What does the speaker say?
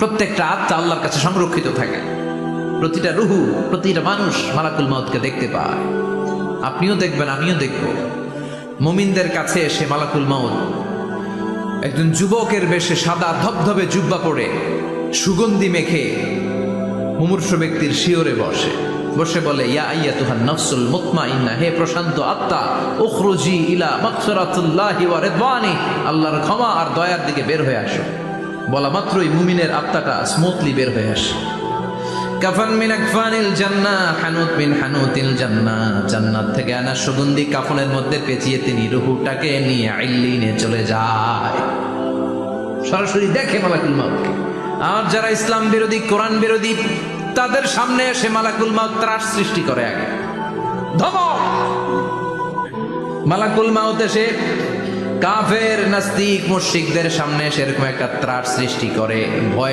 প্রত্যেকটা আত্মা আল্লাহর কাছে সংরক্ষিত থাকে। প্রতিটা রুহু, প্রতিটা মানুষ মালাকুল মউতকে দেখতে পায়। আপনিও দেখবেন, আমিও দেখব। মুমিনদের কাছে এসে মালাকুল মউত একজন যুবকের বেশে সাদা ধবধবে জুব্বা পরে সুগন্ধি মেখে মুমূর্ষু ব্যক্তির শিয়রে বসে বলে, ইয়া আইয়াতুহান নাফসুল মুতমাইন্নাহ, হে প্রশান্ত আত্মা, উখরুজি ইলা মাগফিরাতুল্লাহি ওয়া রিদওয়ানি, আল্লাহর ক্ষমা আর দয়ার দিকে বের হয়ে আসো। বলা মাত্রই মুমিনের আত্মাটা স্মুথলি বের হয়ে আসে। কাফান মিন আকফানিল জান্নাহ, হানুত মিন হানুতিল জান্নাহ, জান্নাত থেকে আনা সুগন্ধি কাফনের মধ্যে পেঁচিয়ে তিনি রূহটাকে নিয়ে ইল্লিনে চলে যায়। সরাসরি দেখে মালাকুল মউতকে। আর যারা ইসলাম বিরোধী, কোরআন বিরোধী, তাদের সামনে এসে মালাকুল মউত ত্রাস সৃষ্টি করে। আগে ধমক, মালাকুল মউত এসে কাফের, নাস্তিক, মুশরিকদের সামনে এসে এরকম একটা ত্রাস সৃষ্টি করে। ভয়